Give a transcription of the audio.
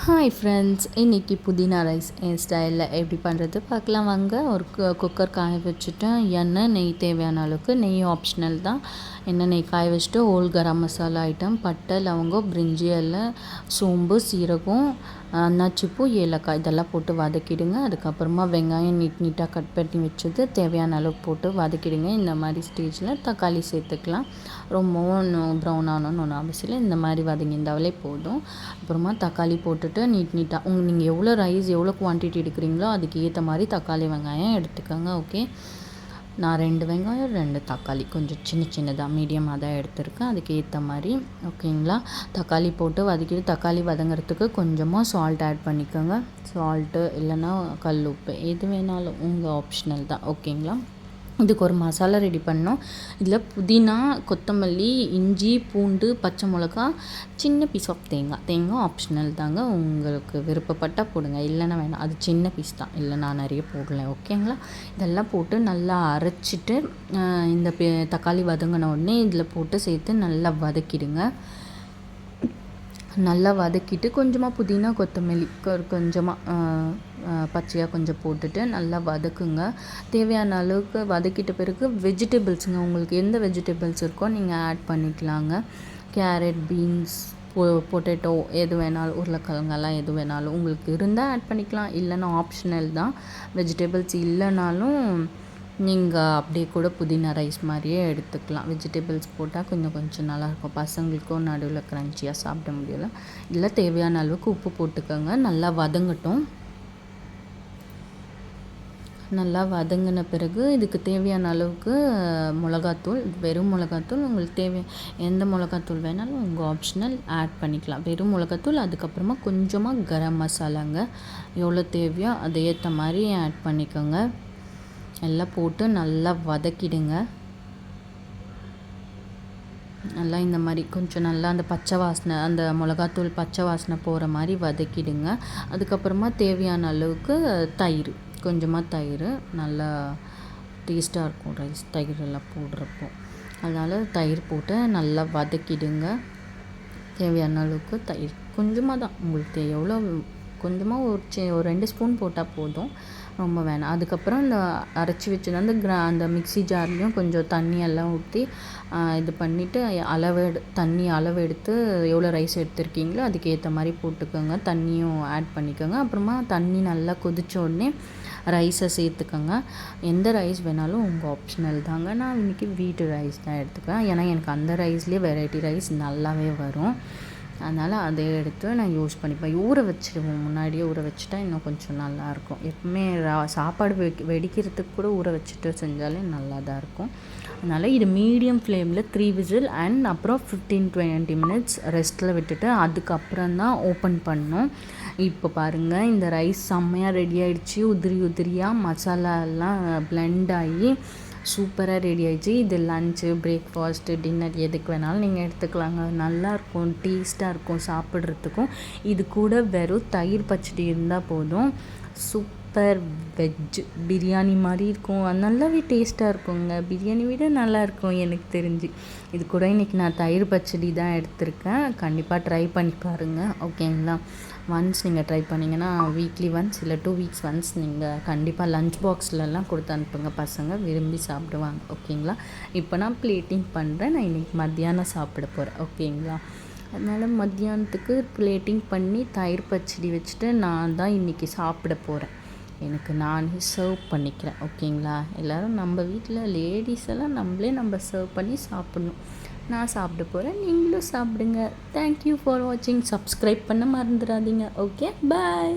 Hi friends, இன்றைக்கி புதினா rice என் ஸ்டைலில் எப்படி பண்ணுறது பார்க்கலாம் வாங்க. ஒரு குக்கர் காய வச்சுட்டேன். எண்ணெய் நெய் தேவையான அளவுக்கு, நெய் ஆப்ஷனல் தான். எண்ணெய் நெய் காய வச்சுட்டு ஹோல் கரம் மசாலா ஐட்டம், பட்டை லவங்கம் பிரிஞ்சி இலை சோம்பு சீரகம் அன்னாச்சிப்பூ ஏலக்காய் இதெல்லாம் போட்டு வதக்கிடுங்க. அதுக்கப்புறமா வெங்காயம் நீட்டாக கட் பண்ணி வச்சது தேவையான அளவுக்கு போட்டு வதக்கிடுங்க. இந்த மாதிரி ஸ்டேஜில் தக்காளி சேர்த்துக்கலாம். ரொம்பவும் ப்ரௌன் ஆகணும்னு ஒன்றும் அவசியம் இல்லை. இந்த மாதிரி வதங்கியிருந்தாலே போதும். அப்புறமா தக்காளி போட்டுட்டு நீட்டாக நீங்கள் எவ்வளோ ரைஸ் எவ்வளோ குவான்டிட்டி எடுக்கிறீங்களோ அதுக்கு ஏற்ற மாதிரி தக்காளி வெங்காயம் எடுத்துக்கோங்க. ஓகே, நான் 2 வெங்காயம் 2 தக்காளி கொஞ்சம் சின்னதாக மீடியமாக தான் எடுத்திருக்கேன். அதுக்கு ஏற்ற மாதிரி ஓகேங்களா. தக்காளி போட்டு வதக்கிட்டு தக்காளி வதங்கிறதுக்கு கொஞ்சமாக சால்ட் ஆட் பண்ணிக்கோங்க. சால்ட்டு இல்லைன்னா கல் உப்பு எது வேணாலும் உங்கள் ஆப்ஷனல் தான். ஓகேங்களா. இதுக்கு ஒரு மசாலா ரெடி பண்ணோம். இதில் புதினா கொத்தமல்லி இஞ்சி பூண்டு பச்சை மிளகா சின்ன பீஸ் ஆஃப் தேங்காய் ஆப்ஷனல் தாங்க. உங்களுக்கு விருப்பப்பட்டால் போடுங்க, இல்லைன்னா வேணாம். அது சின்ன பீஸ் தான், இல்லை நான் நிறைய போடல. ஓகேங்களா. இதெல்லாம் போட்டு நல்லா அரைச்சிட்டு இந்த தக்காளி வதங்கின உடனே இதில் போட்டு சேர்த்து நல்லா வதக்கிடுங்க. நல்லா வதக்கிட்டு கொஞ்சமாக புதினா கொத்தமல்லி கொஞ்சமாக பச்சையாக கொஞ்சம் போட்டுட்டு நல்லா வதக்குங்க. தேவையான அளவுக்கு வதக்கிட்ட பிறகு வெஜிடபிள்ஸுங்க, உங்களுக்கு எந்த வெஜிடபிள்ஸ் இருக்கோ நீங்கள் ஆட் பண்ணிக்கலாங்க. கேரட் பீன்ஸ் பொட்டேட்டோ எது வேணாலும் உருளைக்கிழங்கெல்லாம் எது வேணாலும் உங்களுக்கு இருந்தால் ஆட் பண்ணிக்கலாம், இல்லைன்னா ஆப்ஷனல் தான். வெஜிடபிள்ஸ் இல்லைனாலும் நீங்கள் அப்படியே கூட புதினா ரைஸ் மாதிரியே எடுத்துக்கலாம். வெஜிடபிள்ஸ் போட்டால் கொஞ்சம் நல்லாயிருக்கும். பசங்களுக்கும் நடுவில் க்ரன்ச்சியாக சாப்பிட முடியல. இல்லை தேவையான அளவுக்கு உப்பு போட்டுக்கோங்க. நல்லா வதங்கட்டும். நல்லா வதங்கின பிறகு இதுக்கு தேவையான அளவுக்கு மிளகாத்தூள், வெறும் மிளகாத்தூள் உங்களுக்கு எந்த மிளகாத்தூள் வேணாலும் உங்கள் ஆப்ஷனல் ஆட் பண்ணிக்கலாம். வெறும் மிளகாத்தூள், அதுக்கப்புறமா கொஞ்சமாக கரம் மசாலாங்க, எவ்வளோ தேவையோ அதை ஏற்ற மாதிரி ஆட் பண்ணிக்கோங்க. எல்லாம் போட்டு நல்லா வதக்கிடுங்க. நல்லா இந்த மாதிரி கொஞ்சம் நல்லா அந்த பச்சை வாசனை, அந்த மிளகாத்தூள் பச்சை வாசனை போகிற மாதிரி வதக்கிடுங்க. அதுக்கப்புறமா தேவையான அளவுக்கு தயிர், கொஞ்சமாக தயிர், நல்லா டேஸ்ட்டாக இருக்கும் ரைஸ் தயிர் எல்லாம் போடுறப்போ. அதனால் தயிர் போட்டு நல்லா வதக்கிடுங்க. தேவையான அளவுக்கு தயிர் கொஞ்சமாக தான், உங்களுக்கு எவ்வளோ கொஞ்சமாக ஒரு 2 ஸ்பூன் போட்டால் போதும், ரொம்ப வேணாம். அதுக்கப்புறம் இந்த அரைச்சி வச்சுருந்த அந்த மிக்ஸி ஜார்லேயும் கொஞ்சம் தண்ணியெல்லாம் ஊற்றி இது பண்ணிவிட்டு தண்ணி அளவு எடுத்து எவ்வளோ ரைஸ் எடுத்துருக்கீங்களோ அதுக்கு ஏற்ற மாதிரி போட்டுக்கோங்க. தண்ணியும் ஆட் பண்ணிக்கோங்க. அப்புறமா தண்ணி நல்லா கொதித்த உடனே ரைஸை சேர்த்துக்கோங்க. எந்த ரைஸ் வேணாலும் உங்கள் ஆப்ஷனல் தாங்க. நான் இன்றைக்கி வீட்டு ரைஸ் தான் எடுத்துக்கிறேன், ஏன்னா எனக்கு அந்த ரைஸ்லேயே வெரைட்டி ரைஸ் நல்லாவே வரும். அதனால் அதை எடுத்து நான் யூஸ் பண்ணிப்பேன். ஊற வச்சுடுவோம், முன்னாடியே ஊற வச்சுட்டா இன்னும் கொஞ்சம் நல்லாயிருக்கும். எப்பவுமே சாப்பாடு வெடிக்கிறதுக்கு கூட ஊற வச்சுட்டு செஞ்சாலே நல்லா தான் இருக்கும். அதனால் இது மீடியம் ஃப்ளேமில் 3 விசில் அண்ட் அப்புறம் 15-20 மினிட்ஸ் ரெஸ்ட்டில் விட்டுட்டு அதுக்கப்புறம் தான் ஓப்பன் பண்ணோம். இப்போ பாருங்கள், இந்த ரைஸ் செம்மையாக ரெடி ஆகிடுச்சு. உதிரியாக மசாலாலாம் பிளெண்ட் ஆகி சூப்பராக ரெடி ஆகிடுச்சு. இது லன்ச்சு, பிரேக்ஃபாஸ்ட்டு, டின்னர் எதுக்கு வேணாலும் நீங்கள் எடுத்துக்கலாங்க. நல்லாயிருக்கும், டேஸ்ட்டாக இருக்கும் சாப்பிட்றதுக்கும். இது கூட வெறும் தயிர் பச்சடி இருந்தால் போதும். சூப்பர் வெஜ் பிரியாணி மாதிரி இருக்கும். நல்லாவே டேஸ்ட்டாக இருக்குங்க. பிரியாணி விட நல்லாயிருக்கும் எனக்கு தெரிஞ்சு. இது கூட இன்றைக்கி நான் தயிர் பச்சடி தான் எடுத்திருக்கேன். கண்டிப்பாக ட்ரை பண்ணி பாருங்கள். ஓகேங்களா. ஒன்ஸ் நீங்கள் ட்ரை பண்ணிங்கன்னா வீக்லி ஒன்ஸ் இல்லை 2 வீக்ஸ் ஒன்ஸ் நீங்கள் கண்டிப்பாக லன்ச் பாக்ஸ்லலாம் கொடுத்து அனுப்புங்க. பசங்க விரும்பி சாப்பிடுவாங்க. ஓகேங்களா. இப்போ நான் பிளேட்டிங் பண்ணுறேன். நான் இன்றைக்கி மத்தியானம் சாப்பிட போகிறேன். ஓகேங்களா. அதனால் மத்தியானத்துக்கு பிளேட்டிங் பண்ணி தயிர் பச்சடி வச்சுட்டு நான் தான் இன்றைக்கி சாப்பிட போகிறேன். எனக்கு நானே சர்வ் பண்ணிக்கிறேன். ஓகேங்களா. எல்லோரும் நம்ம வீட்டில் லேடிஸ் எல்லாம் நம்ம சர்வ் பண்ணி சாப்பிட்ணும். நான் சாப்பிட போகிறேன், நீங்களும் சாப்பிடுங்க. தேங்க்யூ ஃபார் வாட்சிங். சப்ஸ்கிரைப் பண்ண மறந்துடாதீங்க. ஓகே, பாய்.